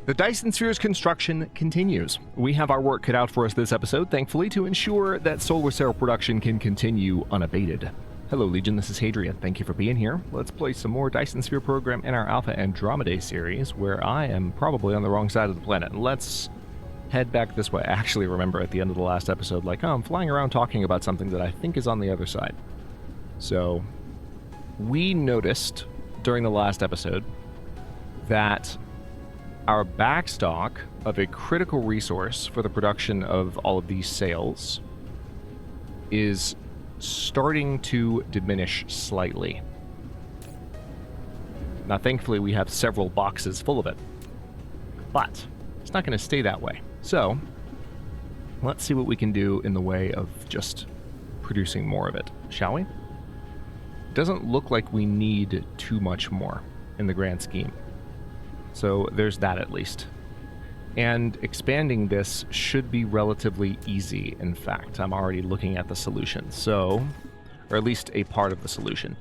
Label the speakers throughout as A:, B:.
A: The Dyson Sphere's construction continues. We have our work cut out for us this episode, thankfully, to ensure that solar cell production can continue unabated. Hello Legion, this is Hadrian. Thank you for being here. Let's play some more Dyson Sphere Program in our Alpha Andromedae series, where I am probably on the wrong side of the planet. Let's head back this way. I actually remember at the end of the last episode, like, oh, I'm flying around talking about something that I think is on the other side. So, we noticed during the last episode that our backstock of a critical resource for the production of all of these sails is starting to diminish slightly. Now, thankfully, we have several boxes full of it, but it's not going to stay that way. So, let's see what we can do in the way of just producing more of it, shall we? It doesn't look like we need too much more in the grand scheme. So there's that at least. And expanding this should be relatively easy, in fact. I'm already looking at the solution, so, or at least a part of the solution.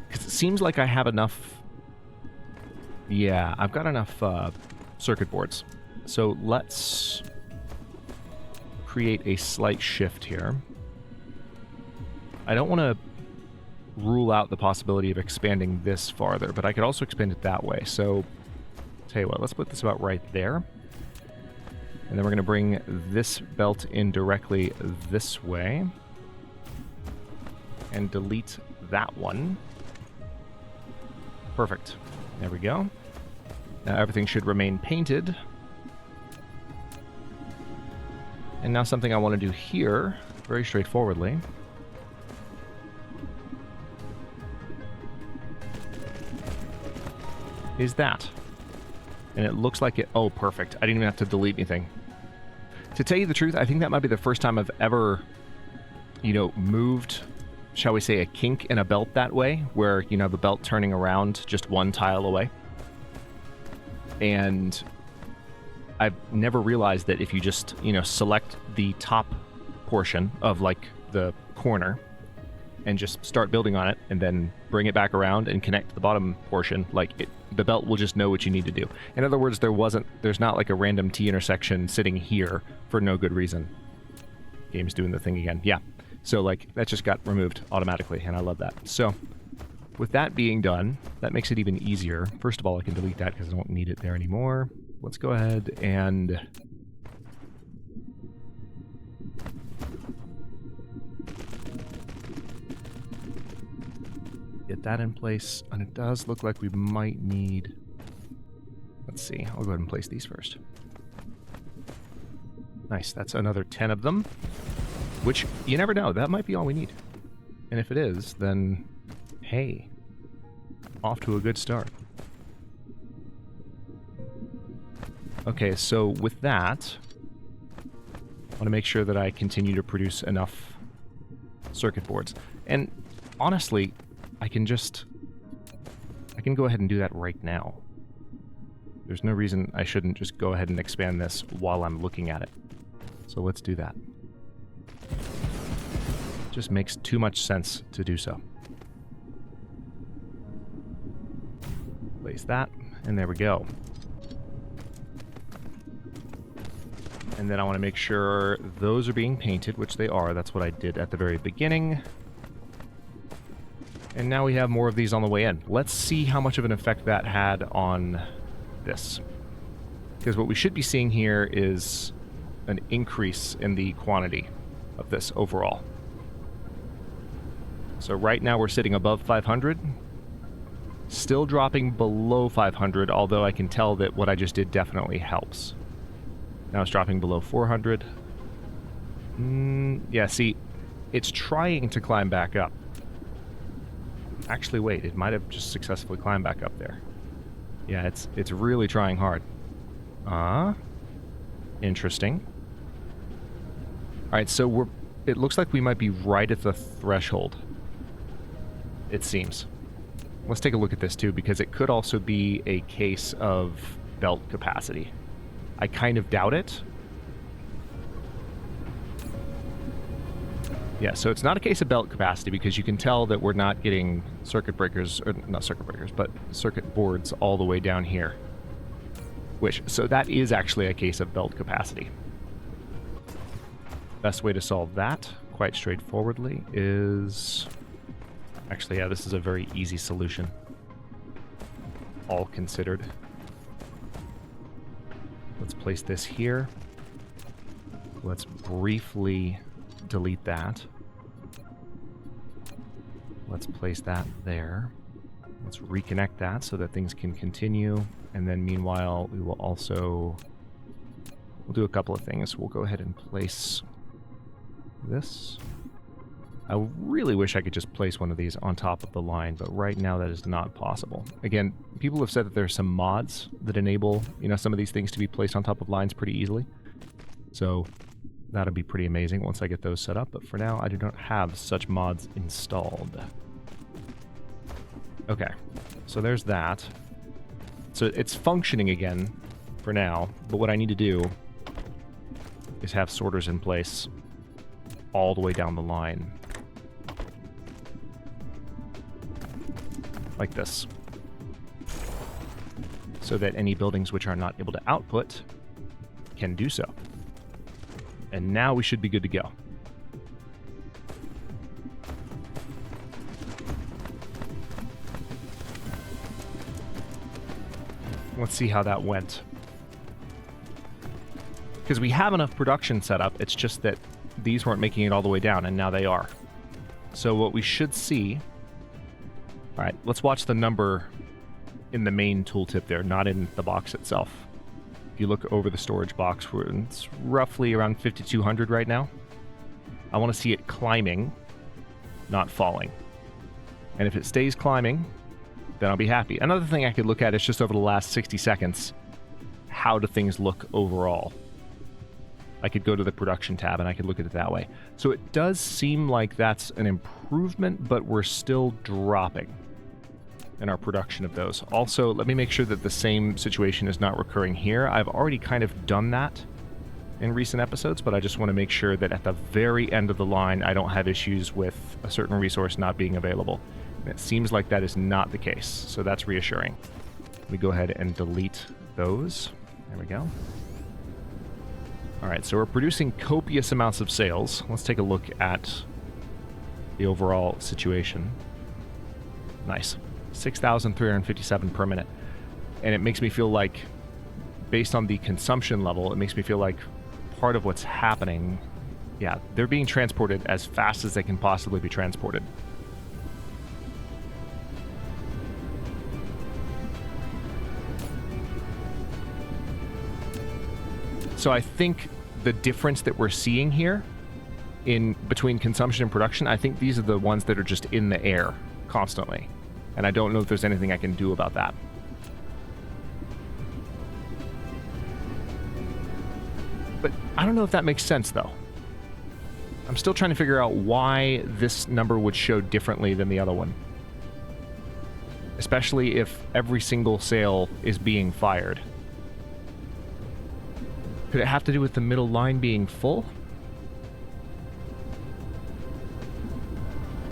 A: Because it seems like I have enough, yeah, I've got enough circuit boards. So let's create a slight shift here. I don't want to rule out the possibility of expanding this farther, but I could also expand it that way. So tell you what, let's put this about right there. And then we're going to bring this belt in directly this way. And delete that one. Perfect. There we go. Now everything should remain painted. And now something I want to do here, very straightforwardly. Is that. And it looks like it... Oh, perfect. I didn't even have to delete anything. To tell you the truth, I think that might be the first time I've ever, you know, moved, shall we say, a kink in a belt that way, where, you know, the belt turning around just one tile away. And I've never realized that if you just, you know, select the top portion of, like, the corner and just start building on it and then bring it back around and connect to the bottom portion, like, the belt will just know what you need to do. In other words, there's not like a random T intersection sitting here for no good reason. Game's doing the thing again. Yeah. So, like, that just got removed automatically, and I love that. So, with that being done, that makes it even easier. First of all, I can delete that because I don't need it there anymore. Let's go ahead and get that in place, and it does look like we might need... Let's see, I'll go ahead and place these first. Nice, that's another 10 of them, which, you never know, that might be all we need. And if it is, then, hey, off to a good start. Okay, so with that, I want to make sure that I continue to produce enough circuit boards. And honestly, I can go ahead and do that right now. There's no reason I shouldn't just go ahead and expand this while I'm looking at it. So let's do that. Just makes too much sense to do so. Place that, and there we go. And then I want to make sure those are being painted, which they are. That's what I did at the very beginning. And now we have more of these on the way in. Let's see how much of an effect that had on this. Because what we should be seeing here is an increase in the quantity of this overall. So right now we're sitting above 500. Still dropping below 500, although I can tell that what I just did definitely helps. Now it's dropping below 400. Yeah, see, it's trying to climb back up. Actually, wait, it might have just successfully climbed back up there. Yeah, it's really trying hard. Interesting. Alright, so it looks like we might be right at the threshold. It seems. Let's take a look at this too, because it could also be a case of belt capacity. I kind of doubt it. Yeah, so it's not a case of belt capacity because you can tell that we're not getting circuit breakers, or not circuit breakers, but circuit boards all the way down here. Which, so that is actually a case of belt capacity. Best way to solve that, quite straightforwardly, is... Actually, yeah, this is a very easy solution. All considered. Let's place this here. Let's briefly delete that. Let's place that there. Let's reconnect that so that things can continue. And then meanwhile, we will also... We'll do a couple of things. We'll go ahead and place this. I really wish I could just place one of these on top of the line, but right now that is not possible. Again, people have said that there are some mods that enable, you know, some of these things to be placed on top of lines pretty easily. So that'll be pretty amazing once I get those set up, but for now I do not have such mods installed. Okay, so there's that. So it's functioning again for now, but what I need to do is have sorters in place all the way down the line. Like this. So that any buildings which are not able to output can do so. And now we should be good to go. Let's see how that went. Because we have enough production set up, it's just that these weren't making it all the way down, and now they are. So what we should see... Alright, let's watch the number in the main tooltip there, not in the box itself. If you look over the storage box, it's roughly around 5,200 right now. I want to see it climbing, not falling. And if it stays climbing, then I'll be happy. Another thing I could look at is just over the last 60 seconds, how do things look overall? I could go to the production tab and I could look at it that way. So it does seem like that's an improvement, but we're still dropping in our production of those. Also, let me make sure that the same situation is not recurring here. I've already kind of done that in recent episodes, but I just want to make sure that at the very end of the line, I don't have issues with a certain resource not being available. And it seems like that is not the case, so that's reassuring. We go ahead and delete those. There we go. Alright, so we're producing copious amounts of sales. Let's take a look at the overall situation. Nice. 6,357 per minute. And it makes me feel like, based on the consumption level, it makes me feel like part of what's happening, yeah, they're being transported as fast as they can possibly be transported. So I think the difference that we're seeing here in between consumption and production, I think these are the ones that are just in the air constantly. And I don't know if there's anything I can do about that. But I don't know if that makes sense, though. I'm still trying to figure out why this number would show differently than the other one. Especially if every single sale is being fired. Could it have to do with the middle line being full?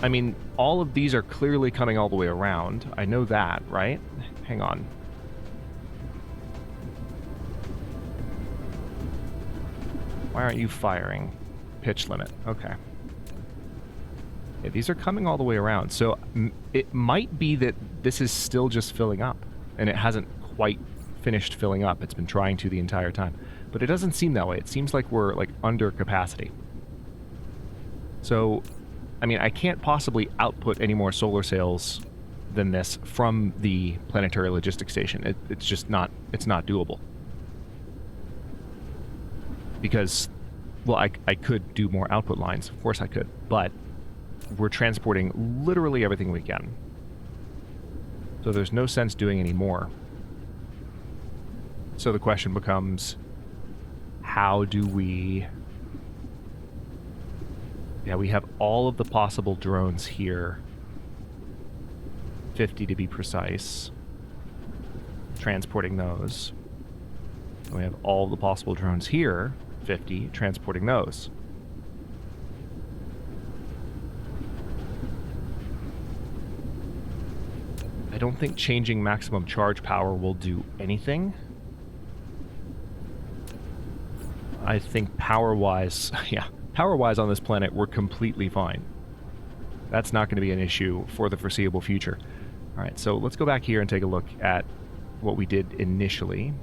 A: I mean, all of these are clearly coming all the way around. I know that, right? Hang on. Why aren't you firing? Pitch limit. Okay. Yeah, these are coming all the way around. So it might be that this is still just filling up, and it hasn't quite finished filling up. It's been trying to the entire time. But it doesn't seem that way. It seems like we're like under capacity. So, I mean, I can't possibly output any more solar sails than this from the planetary logistics station. It's just not, it's not doable. Because, well, I could do more output lines. Of course I could. But we're transporting literally everything we can. So there's no sense doing any more. So the question becomes, how do we... Yeah, we have all of the possible drones here. 50 to be precise. Transporting those. And we have all the possible drones here. 50, transporting those. I don't think changing maximum charge power will do anything. I think power-wise, yeah, power-wise on this planet, we're completely fine. That's not going to be an issue for the foreseeable future. All right, so let's go back here and take a look at what we did initially.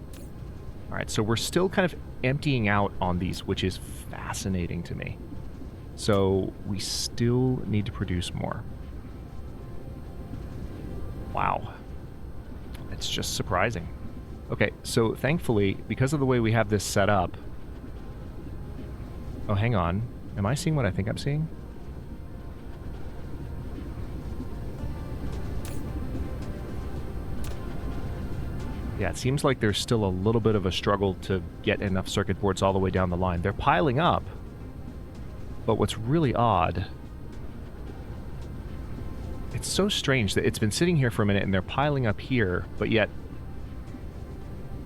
A: All right, so we're still kind of emptying out on these, which is fascinating to me. So we still need to produce more. Wow. It's just surprising. Okay, so thankfully, because of the way we have this set up... Oh, hang on. Am I seeing what I think I'm seeing? Yeah, it seems like there's still a little bit of a struggle to get enough circuit boards all the way down the line. They're piling up, but what's really odd... It's so strange that it's been sitting here for a minute and they're piling up here, but yet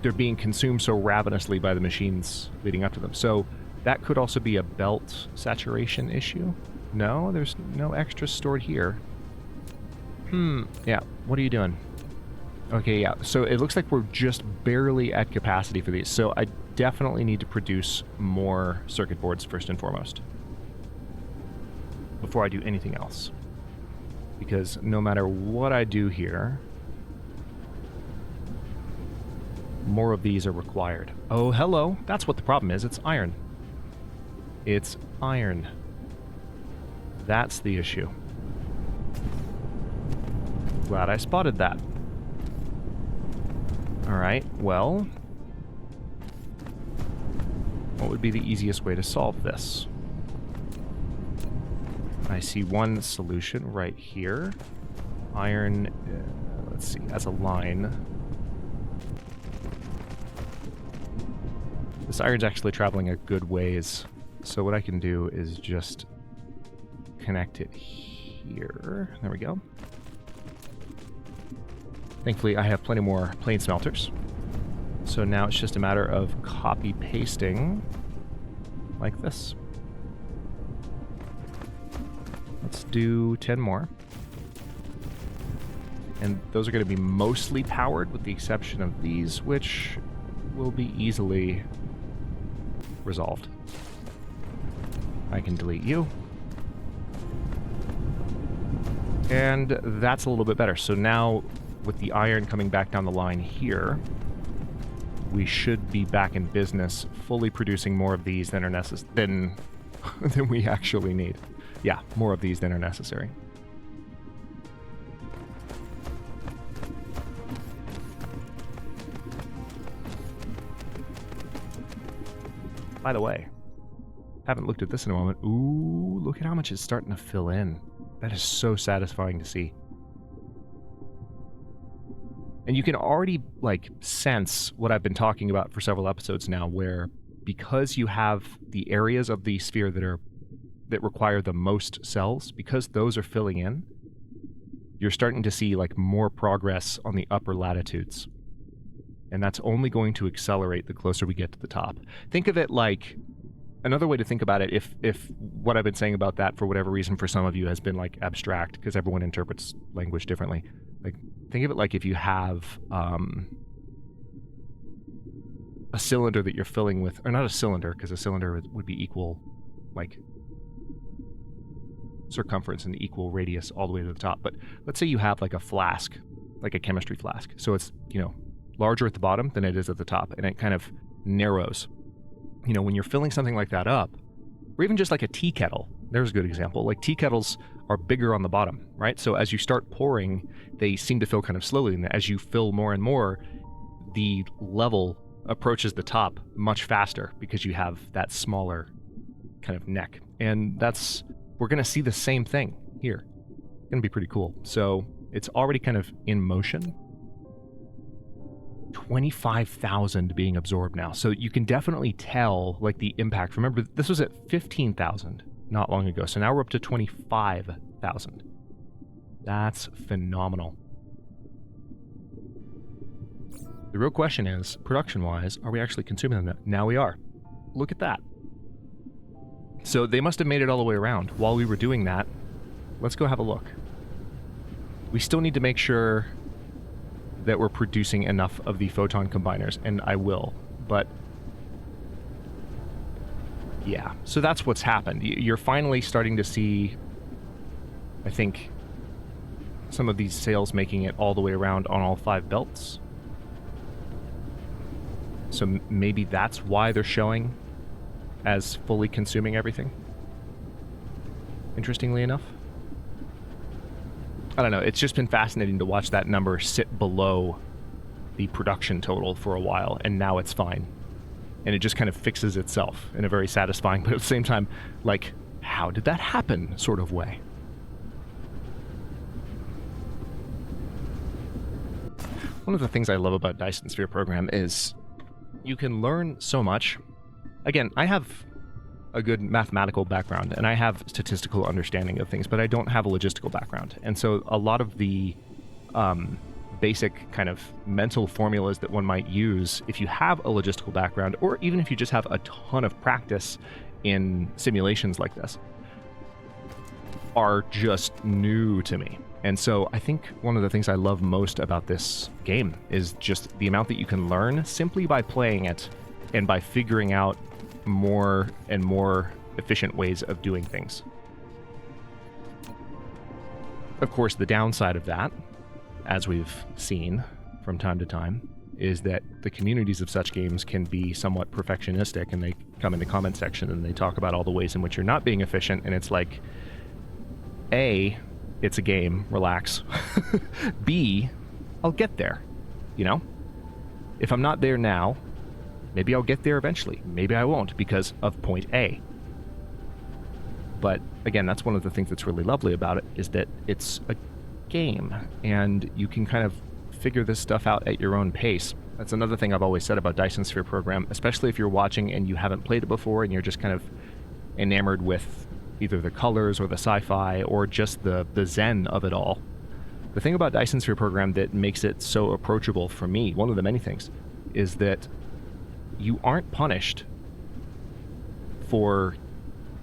A: they're being consumed so ravenously by the machines leading up to them. So that could also be a belt saturation issue. No, there's no extra stored here. Yeah, what are you doing? Okay, yeah, so it looks like we're just barely at capacity for these, so I definitely need to produce more circuit boards first and foremost before I do anything else. Because no matter what I do here, more of these are required. Oh, hello. That's what the problem is. It's iron. It's iron. That's the issue. Glad I spotted that. Alright, well... what would be the easiest way to solve this? I see one solution right here. Iron, let's see, as a line. This iron's actually traveling a good ways. So what I can do is just connect it here. There we go. Thankfully, I have plenty more plane smelters. So now it's just a matter of copy-pasting like this. Let's do 10 more. And those are going to be mostly powered with the exception of these, which will be easily resolved. I can delete you. And that's a little bit better. So now, with the iron coming back down the line here, we should be back in business, fully producing more of these than are than we actually need. Yeah, more of these than are necessary. By the way, haven't looked at this in a moment. Ooh, look at how much it's starting to fill in. That is so satisfying to see. And you can already, like, sense what I've been talking about for several episodes now, where because you have the areas of the sphere that require the most cells, because those are filling in, you're starting to see, like, more progress on the upper latitudes. And that's only going to accelerate the closer we get to the top. Think of it like... Another way to think about it, if what I've been saying about that, for whatever reason, for some of you has been, like, abstract, because everyone interprets language differently. Like, think of it like if you have a cylinder that you're filling with... Or not a cylinder, because a cylinder would be equal, like, circumference and equal radius all the way to the top. But let's say you have, like, a flask, like a chemistry flask. So it's, you know, larger at the bottom than it is at the top, and it kind of narrows. You know, when you're filling something like that up, or even just like a tea kettle, there's a good example. Like, tea kettles are bigger on the bottom, right? So as you start pouring, they seem to fill kind of slowly, and as you fill more and more, the level approaches the top much faster because you have that smaller kind of neck. And we're going to see the same thing here. It's going to be pretty cool. So it's already kind of in motion. 25,000 being absorbed now. So you can definitely tell, like, the impact. Remember, this was at 15,000 not long ago. So now we're up to 25,000. That's phenomenal. The real question is, production-wise, are we actually consuming them? Now we are. Look at that. So they must have made it all the way around. While we were doing that, let's go have a look. We still need to make sure that we're producing enough of the photon combiners, and I will, but Yeah, so that's what's happened. You're finally starting to see, I think, some of these sails making it all the way around on all 5 belts. So maybe that's why they're showing as fully consuming everything. Interestingly enough. I don't know, it's just been fascinating to watch that number sit below the production total for a while, and now it's fine. And it just kind of fixes itself in a very satisfying, but at the same time, like, how did that happen sort of way. One of the things I love about Dyson Sphere Program is you can learn so much. Again, I have a good mathematical background, and I have statistical understanding of things, but I don't have a logistical background. And so a lot of the basic kind of mental formulas that one might use if you have a logistical background, or even if you just have a ton of practice in simulations like this, are just new to me. And so I think one of the things I love most about this game is just the amount that you can learn simply by playing it and by figuring out more and more efficient ways of doing things. Of course, the downside of that, as we've seen from time to time, is that the communities of such games can be somewhat perfectionistic, and they come in the comment section and they talk about all the ways in which you're not being efficient, and it's like, A, it's a game, relax. B, I'll get there, you know? If I'm not there now, maybe I'll get there eventually. Maybe I won't because of point A. But again, that's one of the things that's really lovely about it, is that it's a game and you can kind of figure this stuff out at your own pace. That's another thing I've always said about Dyson Sphere Program, especially if you're watching and you haven't played it before and you're just kind of enamored with either the colors or the sci-fi or just the zen of it all. The thing about Dyson Sphere Program that makes it so approachable for me, one of the many things, is that you aren't punished for,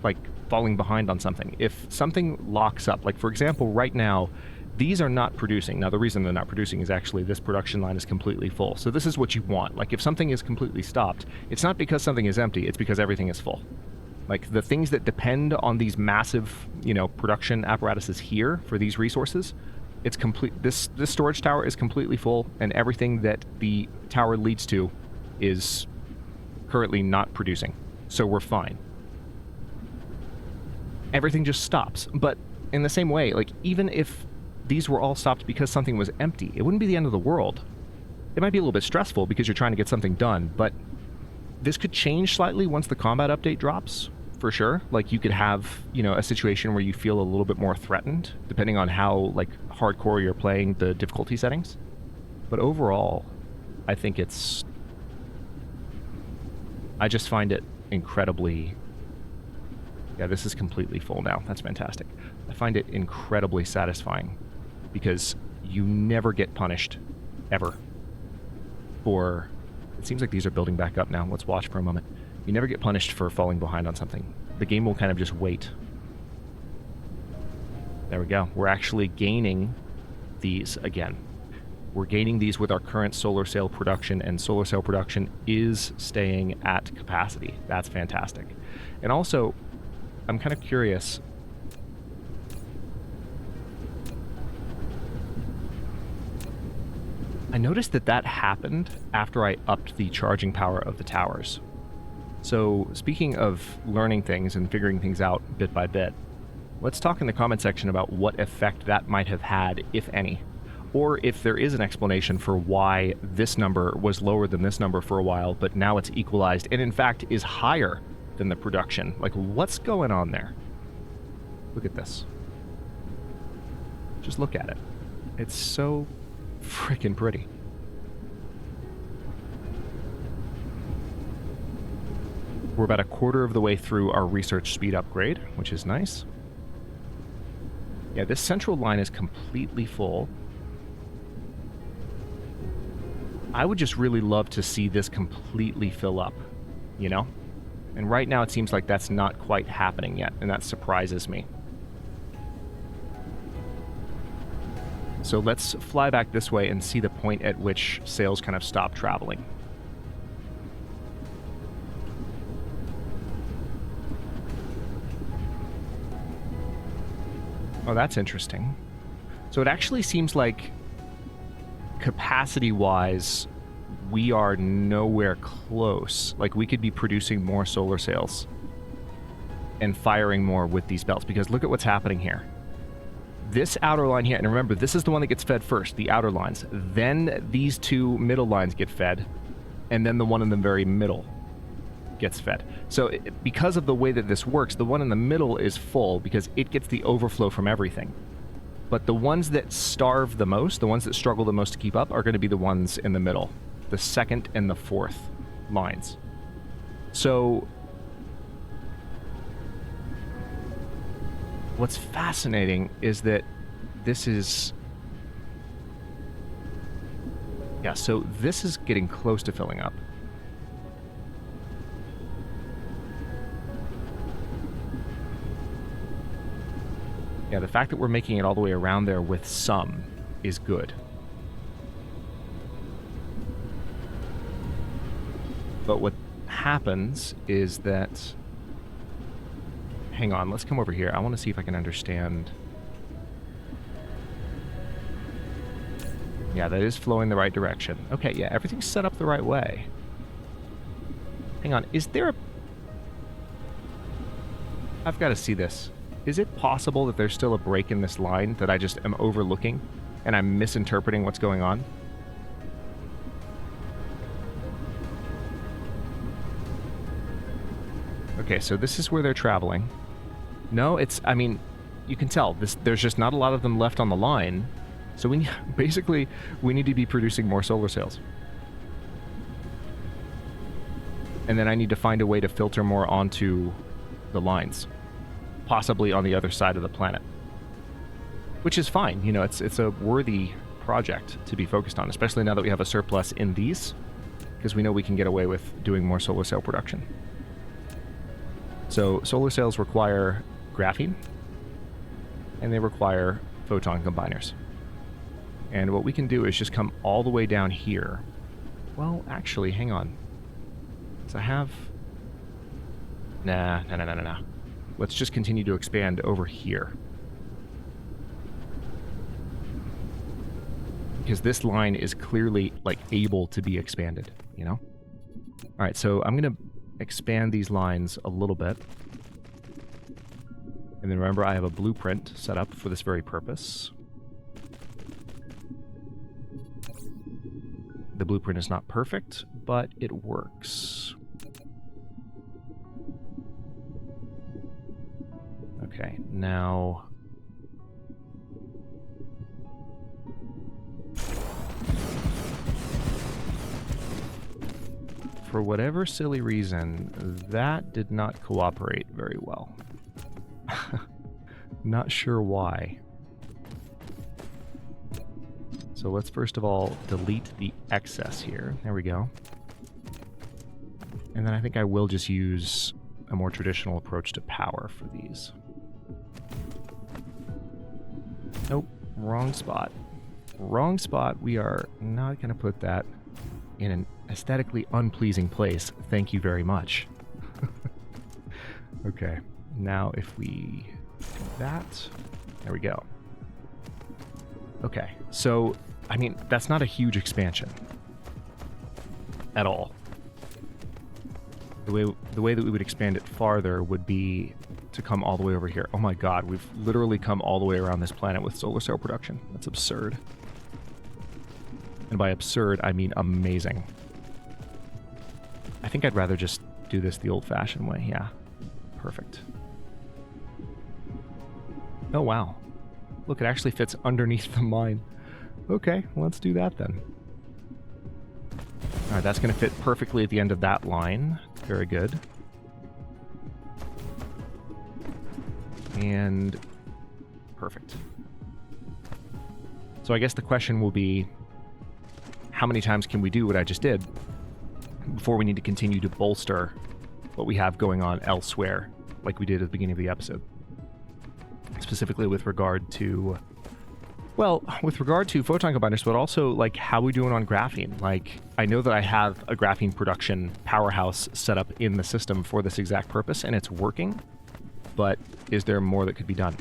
A: like, falling behind on something. If something locks up, like for example, right now, these are not producing. Now, the reason they're not producing is actually this production line is completely full. So this is what you want. Like, if something is completely stopped, it's not because something is empty, it's because everything is full. Like, the things that depend on these massive, you know, production apparatuses here for these resources, it's complete. This storage tower is completely full, and everything that the tower leads to is currently not producing. So we're fine. Everything just stops. But in the same way, like, even if these were all stopped because something was empty, it wouldn't be the end of the world. It might be a little bit stressful because you're trying to get something done, but this could change slightly once the combat update drops, for sure. Like, you could have, you know, a situation where you feel a little bit more threatened, depending on how, like, hardcore you're playing the difficulty settings. But overall, I think it's... I just find it incredibly... Yeah, this is completely full now. That's fantastic. I find it incredibly satisfying because you never get punished, ever, for... It seems like these are building back up now. Let's watch for a moment. You never get punished for falling behind on something. The game will kind of just wait. There we go. We're actually gaining these again. We're gaining these with our current solar sail production, and solar sail production is staying at capacity. That's fantastic. And also, I'm kind of curious. I noticed that that happened after I upped the charging power of the towers. So, speaking of learning things and figuring things out bit by bit, let's talk in the comment section about what effect that might have had, if any. Or if there is an explanation for why this number was lower than this number for a while, but now it's equalized and in fact is higher than the production. Like, what's going on there? Look at this. Just look at it. It's so freaking pretty. We're about a quarter of the way through our research speed upgrade, which is nice. Yeah, this central line is completely full. I would just really love to see this completely fill up, you know? And right now it seems like that's not quite happening yet, and that surprises me. So let's fly back this way and see the point at which sails kind of stop traveling. Oh, that's interesting. So it actually seems like capacity-wise, we are nowhere close. Like, we could be producing more solar sails and firing more with these belts, because look at what's happening here. This outer line here, and remember, this is the one that gets fed first, the outer lines. Then these two middle lines get fed, and then the one in the very middle gets fed. So because of the way that this works, the one in the middle is full because it gets the overflow from everything. But the ones that starve the most, the ones that struggle the most to keep up, are going to be the ones in the middle, the second and the fourth lines. So what's fascinating is that this is... Yeah, so this is getting close to filling up. Yeah, the fact that we're making it all the way around there with some is good. But what happens is that... Hang on, let's come over here. I want to see if I can understand... Yeah, that is flowing the right direction. Okay, yeah, everything's set up the right way. Hang on, is there a... I've got to see this. Is it possible that there's still a break in this line that I just am overlooking and I'm misinterpreting what's going on? Okay, so this is where they're traveling. No, it's... I mean, you can tell. There's just not a lot of them left on the line. So we basically, we need to be producing more solar sails. And then I need to find a way to filter more onto the lines. Possibly on the other side of the planet. Which is fine. You know, it's a worthy project to be focused on, especially now that we have a surplus in these, because we know we can get away with doing more solar sail production. So solar sails require graphene, and they require photon combiners. And what we can do is just come all the way down here. Well, actually, hang on. So I have... Nah. Let's just continue to expand over here. Because this line is clearly, like, able to be expanded, you know? Alright, so I'm going to expand these lines a little bit. And then remember, I have a blueprint set up for this very purpose. The blueprint is not perfect, but it works. Okay, now... For whatever silly reason, that did not cooperate very well. Not sure why. So let's first of all delete the excess here. There we go. And then I think I will just use a more traditional approach to power for these. Nope, wrong spot. Wrong spot. We are not going to put that in an aesthetically unpleasing place. Thank you very much. Okay, now if we do that, there we go. Okay, so, I mean, that's not a huge expansion at all. The way that we would expand it farther would be to come all the way over here. Oh my god, we've literally come all the way around this planet with solar cell production. That's absurd. And by absurd, I mean amazing. I think I'd rather just do this the old-fashioned way. Yeah, perfect. Oh wow. Look, it actually fits underneath the mine. Okay, let's do that then. Alright, that's going to fit perfectly at the end of that line. Very good. And perfect. So I guess the question will be, how many times can we do what I just did before we need to continue to bolster what we have going on elsewhere, like we did at the beginning of the episode? Specifically with regard to, well, with regard to photon combiners, but also, like, how we doing on graphene? Like, I know that I have a graphene production powerhouse set up in the system for this exact purpose, and it's working, but is there more that could be done?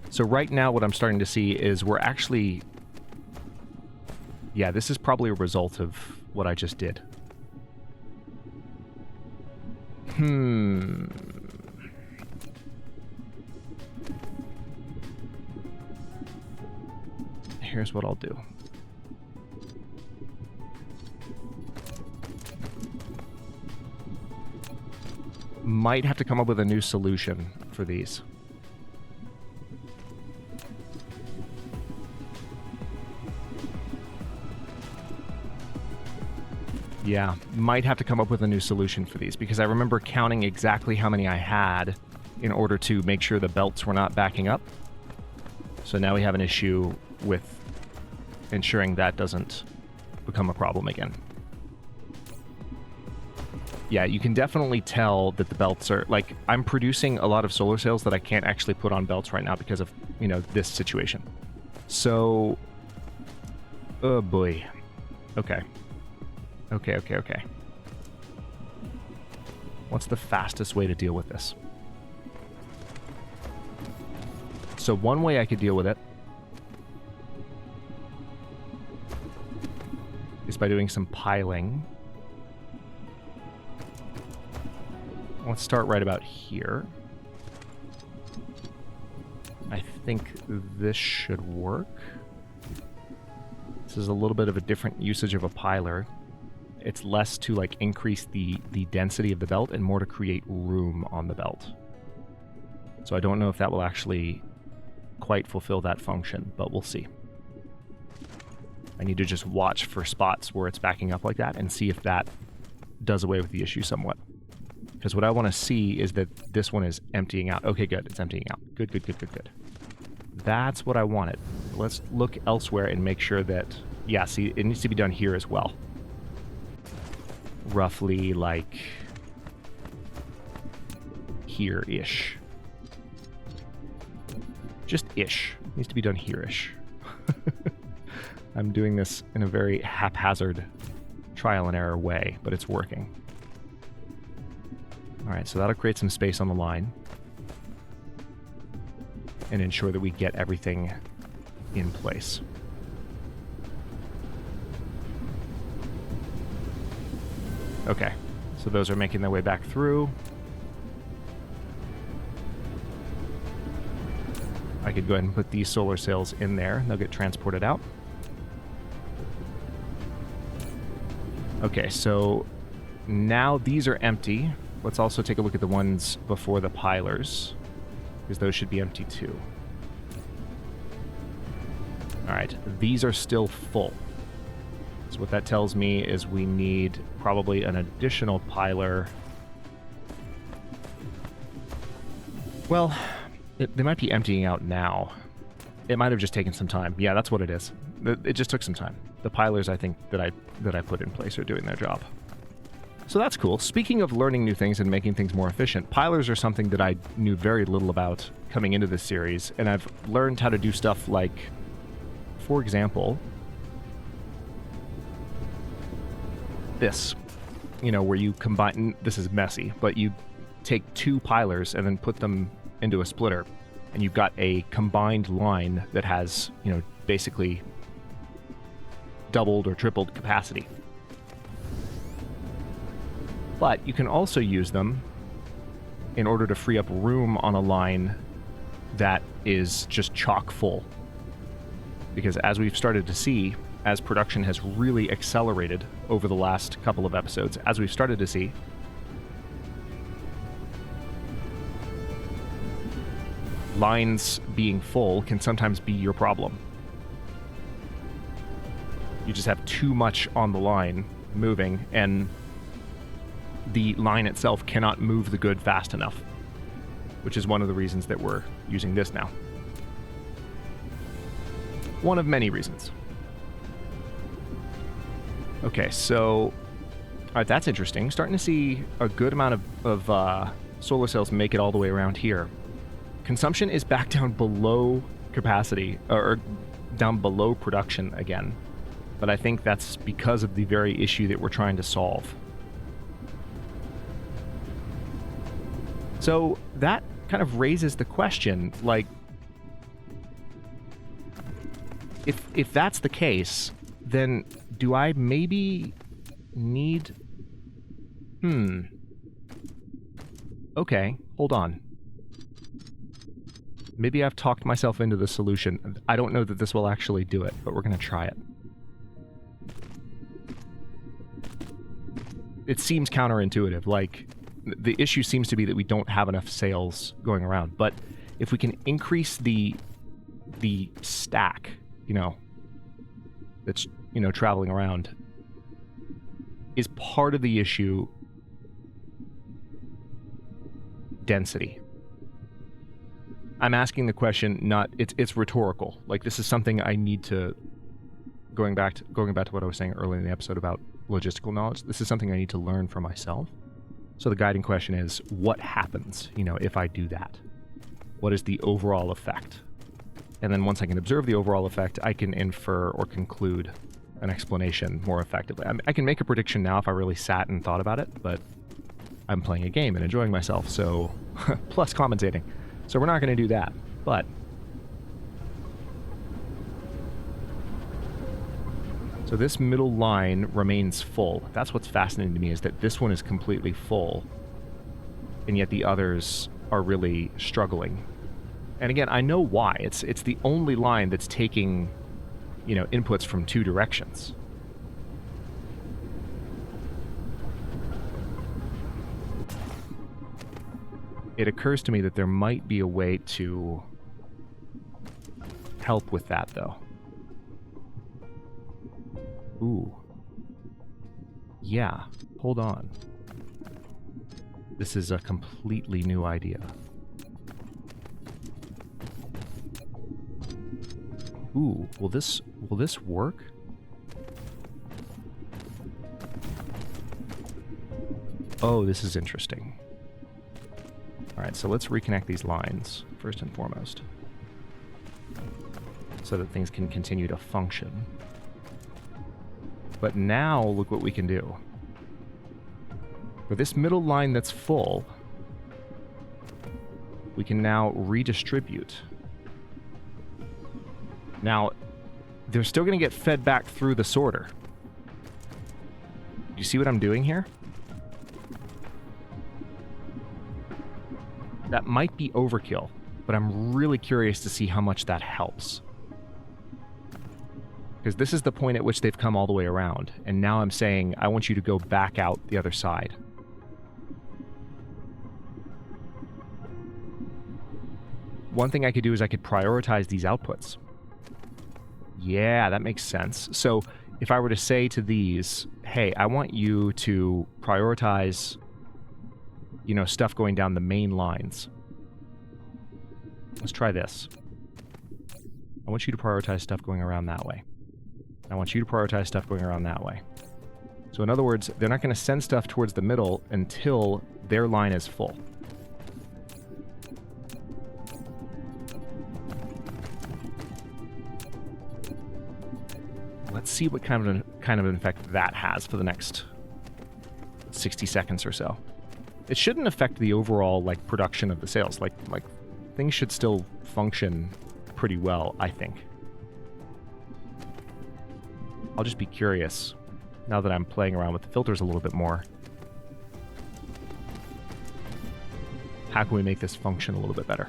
A: So right now what I'm starting to see is we're actually... Yeah, this is probably a result of what I just did. Here's what I'll do. Might have to come up with a new solution for these. Yeah, might have to come up with a new solution for these, because I remember counting exactly how many I had in order to make sure the belts were not backing up. So now we have an issue with ensuring that doesn't become a problem again. Yeah, you can definitely tell that the belts are... Like, I'm producing a lot of solar sails that I can't actually put on belts right now because of, you know, this situation. So... Oh, boy. Okay. Okay. What's the fastest way to deal with this? So one way I could deal with it is by doing some piling. Let's start right about here. I think this should work. This is a little bit of a different usage of a piler. It's less to like increase the density of the belt and more to create room on the belt. So I don't know if that will actually quite fulfill that function, but we'll see. I need to just watch for spots where it's backing up like that and see if that does away with the issue somewhat. Because what I want to see is that this one is emptying out. Okay, good. It's emptying out. Good. That's what I wanted. Let's look elsewhere and make sure that... Yeah, see, it needs to be done here as well. Roughly like here-ish. Just ish. Needs to be done here-ish. I'm doing this in a very haphazard trial and error way, but it's working. Alright, so that'll create some space on the line and ensure that we get everything in place. Okay, so those are making their way back through. I could go ahead and put these solar sails in there. They'll get transported out. Okay, so now these are empty. Let's also take a look at the ones before the pilers, because those should be empty too. Alright, these are still full. So what that tells me is we need probably an additional piler. Well, they might be emptying out now. It might have just taken some time. Yeah, that's what it is. It just took some time. The pilers, I think, that I put in place are doing their job. So that's cool. Speaking of learning new things and making things more efficient, pilers are something that I knew very little about coming into this series, and I've learned how to do stuff like, for example, this. You know, where you combine... This is messy, but you take two pilers and then put them into a splitter, and you've got a combined line that has, you know, basically doubled or tripled capacity. But you can also use them in order to free up room on a line that is just chock full. Because as we've started to see, as production has really accelerated over the last couple of episodes, as we've started to see, lines being full can sometimes be your problem. You just have too much on the line moving, and the line itself cannot move the good fast enough, which is one of the reasons that we're using this now. One of many reasons. Okay, so... Alright, that's interesting. Starting to see a good amount of solar cells make it all the way around here. Consumption is back down below capacity, or down below production again. But I think that's because of the very issue that we're trying to solve. So that kind of raises the question, like, if that's the case, then do I maybe need... Okay, hold on. Maybe I've talked myself into the solution. I don't know that this will actually do it, but we're going to try it. It seems counterintuitive. Like, the issue seems to be that we don't have enough sails going around. But if we can increase the stack, you know, that's, you know, traveling around, is part of the issue density? I'm asking the question, not, it's rhetorical. Like, this is something I need to, going back to what I was saying earlier in the episode about logistical knowledge, this is something I need to learn for myself. So the guiding question is, what happens, you know, if I do that? What is the overall effect? And then once I can observe the overall effect, I can infer or conclude an explanation more effectively. I can make a prediction now if I really sat and thought about it, but I'm playing a game and enjoying myself, so plus commentating. So we're not going to do that, but so this middle line remains full. That's what's fascinating to me, is that this one is completely full, and yet the others are really struggling. And again, I know why. It's the only line that's taking, you know, inputs from two directions. It occurs to me that there might be a way to help with that, though. Ooh. Yeah, hold on. This is a completely new idea. Ooh, will this work? Oh, this is interesting. Alright, so let's reconnect these lines, first and foremost, so that things can continue to function. But now, look what we can do. For this middle line that's full, we can now redistribute. Now, they're still going to get fed back through the sorter. Do you see what I'm doing here? That might be overkill, but I'm really curious to see how much that helps. Because this is the point at which they've come all the way around, and now I'm saying, I want you to go back out the other side. One thing I could do is I could prioritize these outputs. Yeah, that makes sense. So if I were to say to these, hey, I want you to prioritize, you know, stuff going down the main lines. Let's try this. I want you to prioritize stuff going around that way. I want you to prioritize stuff going around that way. So in other words, they're not going to send stuff towards the middle until their line is full. Let's see what kind of an effect that has for the next 60 seconds or so. It shouldn't affect the overall, like, production of the sails. Like things should still function pretty well, I think. I'll just be curious, now that I'm playing around with the filters a little bit more. How can we make this function a little bit better?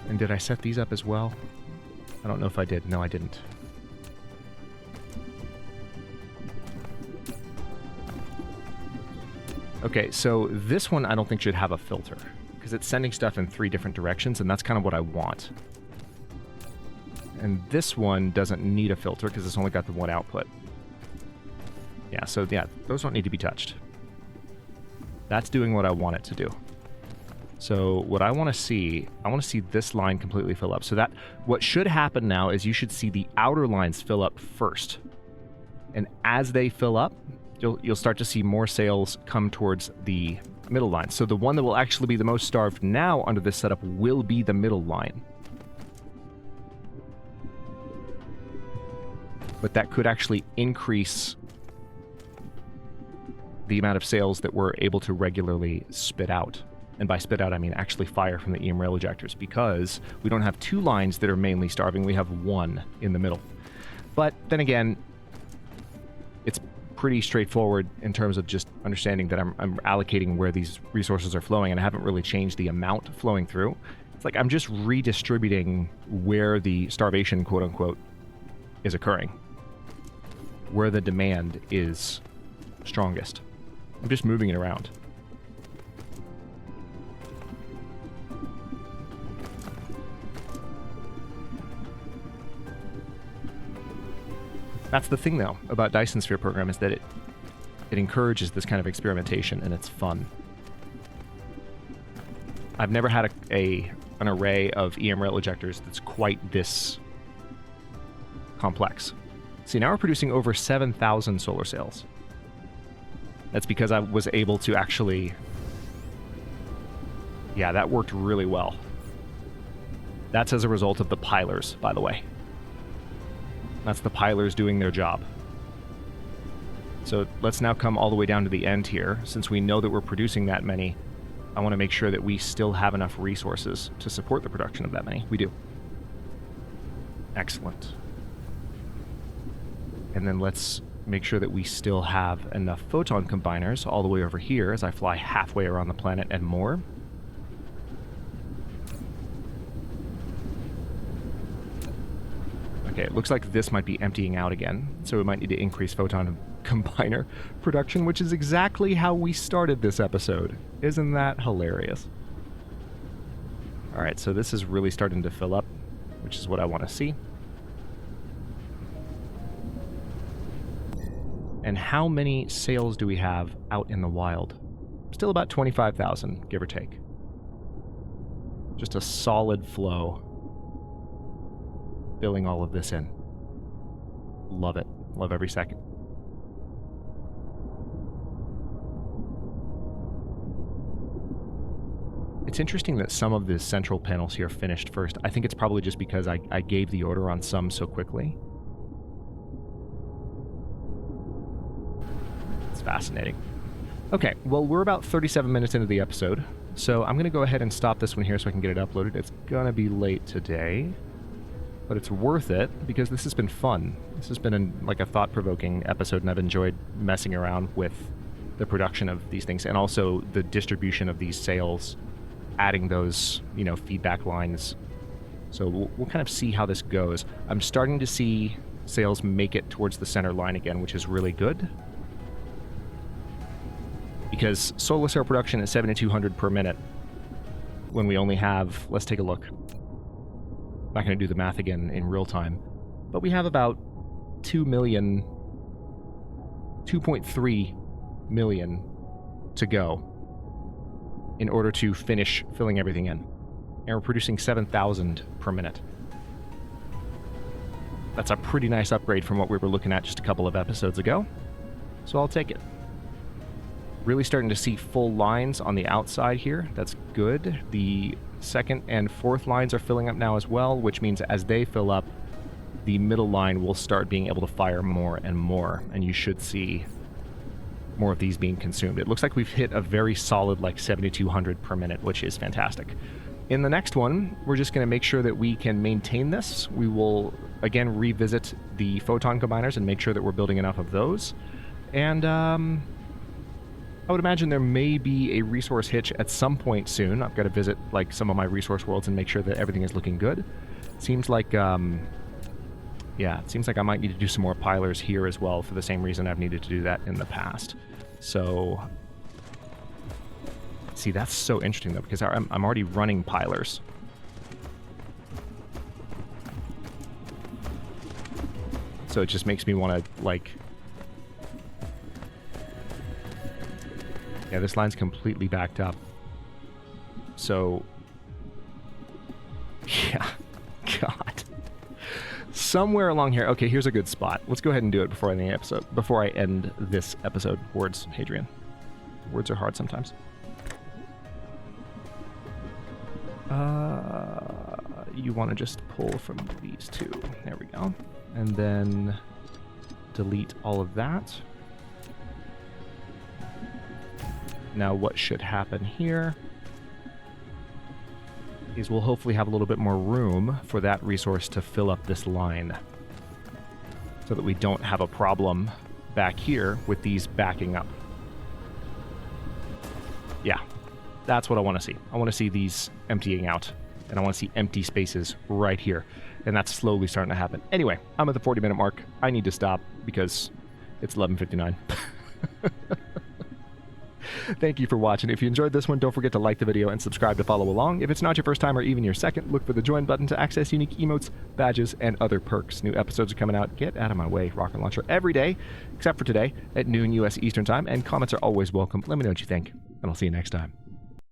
A: And did I set these up as well? I don't know if I did. No, I didn't. Okay, so this one I don't think should have a filter, because it's sending stuff in 3 different directions, and that's kind of what I want. And this one doesn't need a filter, because it's only got the one output. Yeah, so yeah, those don't need to be touched. That's doing what I want it to do. So what I want to see this line completely fill up. So that, what should happen now is you should see the outer lines fill up first. And as they fill up, you'll start to see more sails come towards the middle line. So the one that will actually be the most starved now under this setup will be the middle line. But that could actually increase the amount of sails that we're able to regularly spit out. And by spit out, I mean actually fire from the EM rail ejectors, because we don't have two lines that are mainly starving. We have one in the middle. But then again, it's pretty straightforward in terms of just understanding that I'm allocating where these resources are flowing, and I haven't really changed the amount flowing through. It's like I'm just redistributing where the starvation, quote-unquote, is occurring, where the demand is strongest. I'm just moving it around. That's the thing, though, about Dyson Sphere Program, is that it encourages this kind of experimentation, and it's fun. I've never had an array of EM rail ejectors that's quite this complex. See, now we're producing over 7,000 solar sails. That's because I was able to actually... Yeah, that worked really well. That's as a result of the pilers, by the way. That's the pilers doing their job. So let's now come all the way down to the end here. Since we know that we're producing that many, I want to make sure that we still have enough resources to support the production of that many. We do. Excellent. And then let's make sure that we still have enough photon combiners all the way over here as I fly halfway around the planet and more. Okay, it looks like this might be emptying out again, so we might need to increase photon combiner production, which is exactly how we started this episode. Isn't that hilarious? Alright, so this is really starting to fill up, which is what I want to see. And how many sails do we have out in the wild? Still about 25,000, give or take. Just a solid flow. Filling all of this in. Love it. Love every second. It's interesting that some of the central panels here finished first. I think it's probably just because I gave the order on some so quickly. It's fascinating. Okay, well, we're about 37 minutes into the episode, so I'm going to go ahead and stop this one here so I can get it uploaded. It's going to be late today. But it's worth it, because this has been fun. This has been like a thought-provoking episode, and I've enjoyed messing around with the production of these things, and also the distribution of these sails, adding those, you know, feedback lines. So we'll kind of see how this goes. I'm starting to see sails make it towards the center line again, which is really good. Because solar sail production is 7,200 per minute when we only have, let's take a look. I'm not going to do the math again in real time, but we have about 2.3 million to go in order to finish filling everything in. And we're producing 7,000 per minute. That's a pretty nice upgrade from what we were looking at just a couple of episodes ago, so I'll take it. Really starting to see full lines on the outside here. That's good. The second and fourth lines are filling up now as well, which means as they fill up, the middle line will start being able to fire more and more, and you should see more of these being consumed. It looks like we've hit a very solid like 7,200 per minute, which is fantastic. In the next one, we're just going to make sure that we can maintain this. We will again revisit the photon combiners and make sure that we're building enough of those. And I would imagine there may be a resource hitch at some point soon. I've got to visit like some of my resource worlds and make sure that everything is looking good. Seems like, yeah, it seems like I might need to do some more pilers here as well for the same reason I've needed to do that in the past. So, see, that's so interesting though, because I'm already running pilers. So it just makes me want to, like... Yeah, this line's completely backed up. So... Yeah. God. Somewhere along here... Okay, here's a good spot. Let's go ahead and do it before I end the episode. Before I end this episode. Words, Hadrian. Words are hard sometimes. You want to just pull from these two. There we go. And then delete all of that. Now what should happen here is we'll hopefully have a little bit more room for that resource to fill up this line, so that we don't have a problem back here with these backing up. Yeah, that's what I want to see. I want to see these emptying out, and I want to see empty spaces right here, and that's slowly starting to happen. Anyway, I'm at the 40-minute mark. I need to stop because it's 11:59. Thank you for watching. If you enjoyed this one, don't forget to like the video and subscribe to follow along. If it's not your first time or even your second, look for the join button to access unique emotes, badges, and other perks. New episodes are coming out. Get out of my way, Rocket Launcher, every day, except for today at noon U.S. Eastern Time, and comments are always welcome. Let me know what you think, and I'll see you next time.